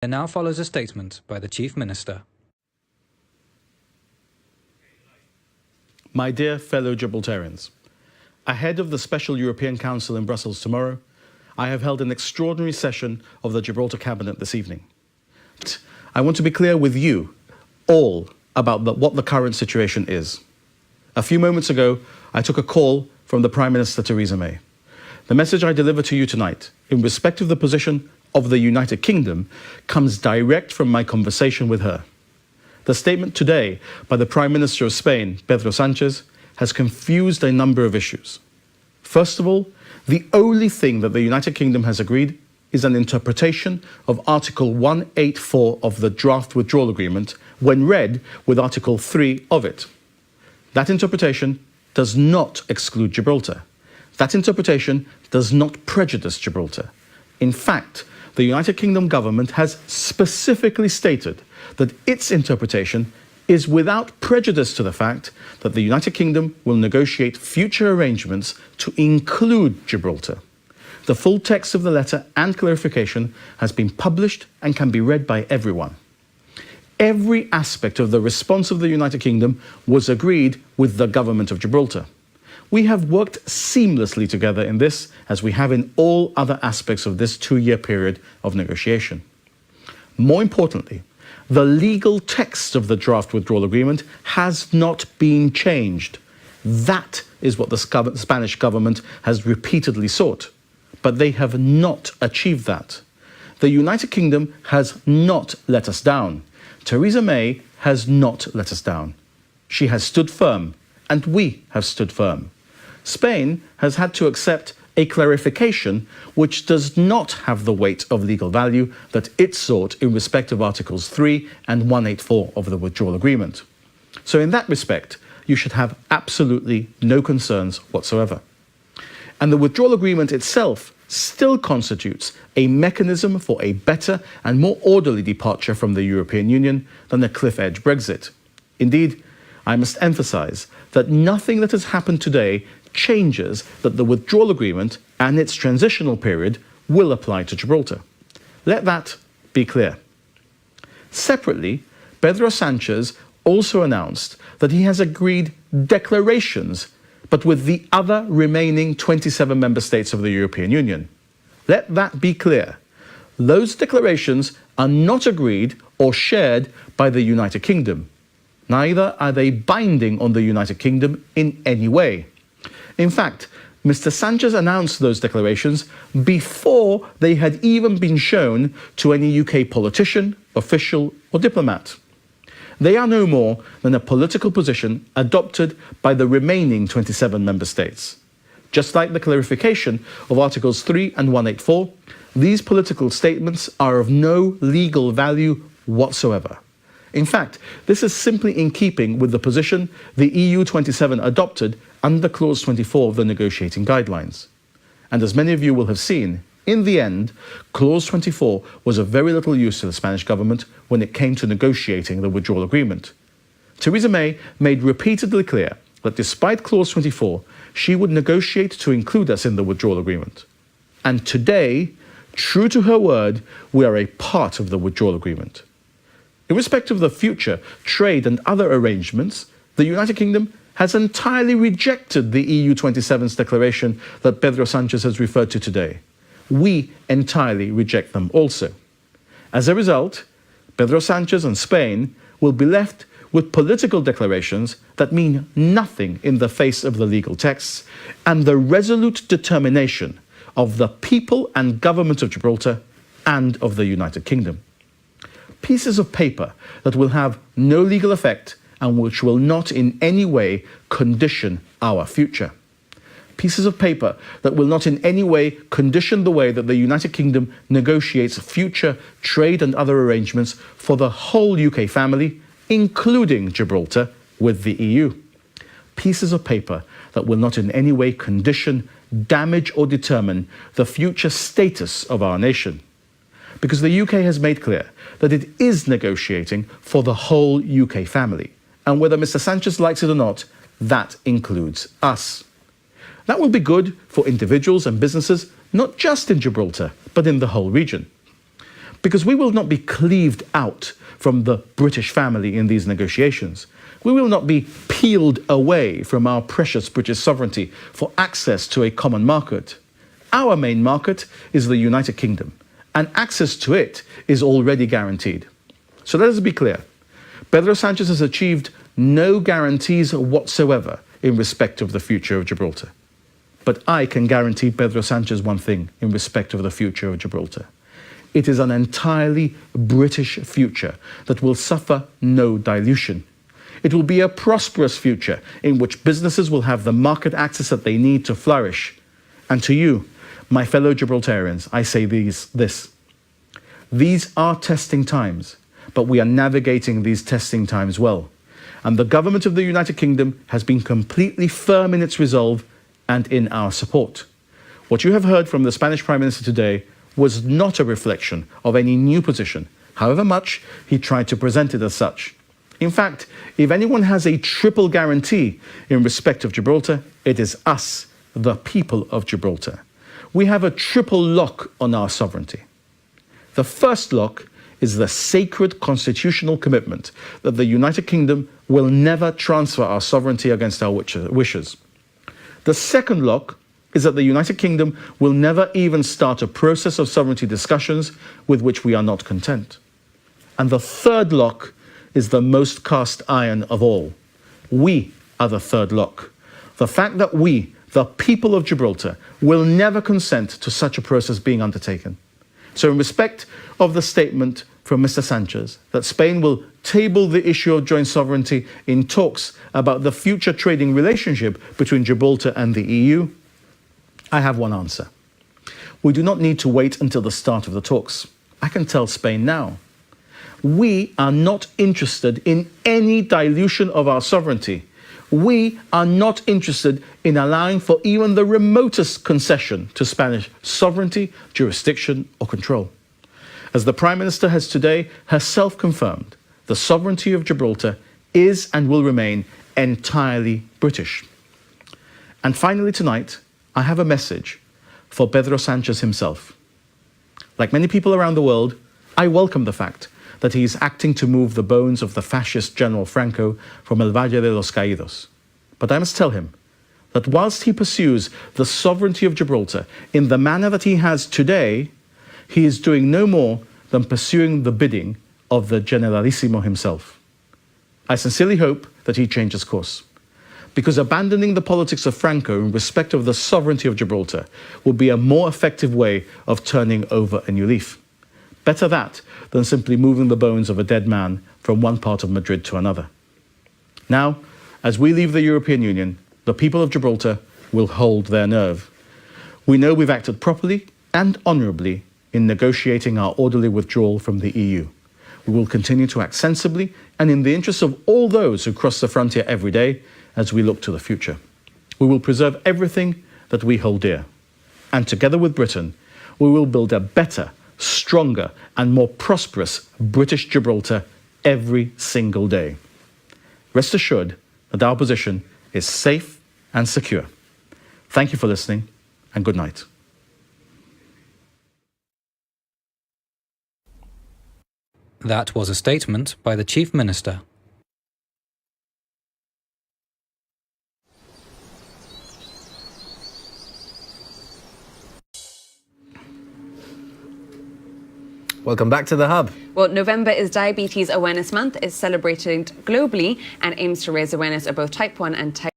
There now follows a statement by the Chief Minister. My dear fellow Gibraltarians, ahead of the Special European Council in Brussels tomorrow, I have held an extraordinary session of the Gibraltar Cabinet this evening. I want to be clear with you all about what the current situation is. A few moments ago, I took a call from the Prime Minister Theresa May. The message I deliver to you tonight, in respect of the position of the United Kingdom, comes direct from my conversation with her. The statement today by the Prime Minister of Spain, Pedro Sánchez, has confused a number of issues. First of all, the only thing that the United Kingdom has agreed is an interpretation of Article 184 of the draft withdrawal agreement when read with Article 3 of it. That interpretation does not exclude Gibraltar. That interpretation does not prejudice Gibraltar. In fact, the United Kingdom government has specifically stated that its interpretation is without prejudice to the fact that the United Kingdom will negotiate future arrangements to include Gibraltar. The full text of the letter and clarification has been published and can be read by everyone. Every aspect of the response of the United Kingdom was agreed with the government of Gibraltar. We have worked seamlessly together in this, as we have in all other aspects of this two-year period of negotiation. More importantly, the legal text of the draft withdrawal agreement has not been changed. That is what the Spanish government has repeatedly sought. But they have not achieved that. The United Kingdom has not let us down. Theresa May has not let us down. She has stood firm, and we have stood firm. Spain has had to accept a clarification which does not have the weight of legal value that it sought in respect of Articles 3 and 184 of the withdrawal agreement. So in that respect, you should have absolutely no concerns whatsoever. And the withdrawal agreement itself still constitutes a mechanism for a better and more orderly departure from the European Union than a cliff-edge Brexit. Indeed, I must emphasize that nothing that has happened today changes that the withdrawal agreement and its transitional period will apply to Gibraltar. Let that be clear. Separately, Pedro Sánchez also announced that he has agreed declarations, but with the other remaining 27 member states of the European Union. Let that be clear. Those declarations are not agreed or shared by the United Kingdom. Neither are they binding on the United Kingdom in any way. In fact, Mr. Sánchez announced those declarations before they had even been shown to any UK politician, official, or diplomat. They are no more than a political position adopted by the remaining 27 member states. Just like the clarification of Articles 3 and 184, these political statements are of no legal value whatsoever. In fact, this is simply in keeping with the position the EU 27 adopted under Clause 24 of the negotiating guidelines. And as many of you will have seen, in the end, Clause 24 was of very little use to the Spanish government when it came to negotiating the withdrawal agreement. Theresa May made repeatedly clear that despite Clause 24, she would negotiate to include us in the withdrawal agreement. And today, true to her word, we are a part of the withdrawal agreement. In respect of the future trade and other arrangements, the United Kingdom has entirely rejected the EU 27's declaration that Pedro Sánchez has referred to today. We entirely reject them also. As a result, Pedro Sánchez and Spain will be left with political declarations that mean nothing in the face of the legal texts and the resolute determination of the people and government of Gibraltar and of the United Kingdom. Pieces of paper that will have no legal effect and which will not in any way condition our future. Pieces of paper that will not in any way condition the way that the United Kingdom negotiates future trade and other arrangements for the whole UK family, including Gibraltar, with the EU. Pieces of paper that will not in any way condition, damage or determine the future status of our nation. Because the UK has made clear that it is negotiating for the whole UK family. And whether Mr. Sánchez likes it or not, that includes us. That will be good for individuals and businesses, not just in Gibraltar, but in the whole region. Because we will not be cleaved out from the British family in these negotiations. We will not be peeled away from our precious British sovereignty for access to a common market. Our main market is the United Kingdom, and access to it is already guaranteed. So let us be clear. Pedro Sánchez has achieved no guarantees whatsoever in respect of the future of Gibraltar. But I can guarantee Pedro Sánchez one thing in respect of the future of Gibraltar. It is an entirely British future that will suffer no dilution. It will be a prosperous future in which businesses will have the market access that they need to flourish. And to you, my fellow Gibraltarians, I say this. These are testing times, but we are navigating these testing times well. And the government of the United Kingdom has been completely firm in its resolve and in our support. What you have heard from the Spanish Prime Minister today was not a reflection of any new position, however much he tried to present it as such. In fact, if anyone has a triple guarantee in respect of Gibraltar, it is us, the people of Gibraltar. We have a triple lock on our sovereignty. The first lock is the sacred constitutional commitment that the United Kingdom will never transfer our sovereignty against our wishes. The second lock is that the United Kingdom will never even start a process of sovereignty discussions with which we are not content. And the third lock is the most cast iron of all. We are the third lock. The fact that we, the people of Gibraltar, will never consent to such a process being undertaken. So in respect of the statement from Mr. Sánchez that Spain will table the issue of joint sovereignty in talks about the future trading relationship between Gibraltar and the EU, I have one answer. We do not need to wait until the start of the talks. I can tell Spain now. We are not interested in any dilution of our sovereignty. We are not interested in allowing for even the remotest concession to Spanish sovereignty, jurisdiction, or control. As the Prime Minister has today herself confirmed, the sovereignty of Gibraltar is and will remain entirely British. And finally tonight, I have a message for Pedro Sánchez himself. Like many people around the world, I welcome the fact that he is acting to move the bones of the fascist General Franco from El Valle de los Caídos. But I must tell him that whilst he pursues the sovereignty of Gibraltar in the manner that he has today, he is doing no more than pursuing the bidding of the Generalissimo himself. I sincerely hope that he changes course, because abandoning the politics of Franco in respect of the sovereignty of Gibraltar would be a more effective way of turning over a new leaf. Better that than simply moving the bones of a dead man from one part of Madrid to another. Now, as we leave the European Union, the people of Gibraltar will hold their nerve. We know we've acted properly and honourably in negotiating our orderly withdrawal from the EU. We will continue to act sensibly and in the interests of all those who cross the frontier every day as we look to the future. We will preserve everything that we hold dear. And together with Britain, we will build a better, stronger and more prosperous British Gibraltar every single day. Rest assured that our position is safe and secure. Thank you for listening and good night. That was a statement by the Chief Minister. Welcome back to The Hub. Well, November is Diabetes Awareness Month. It's celebrated globally and aims to raise awareness of both type 1 and type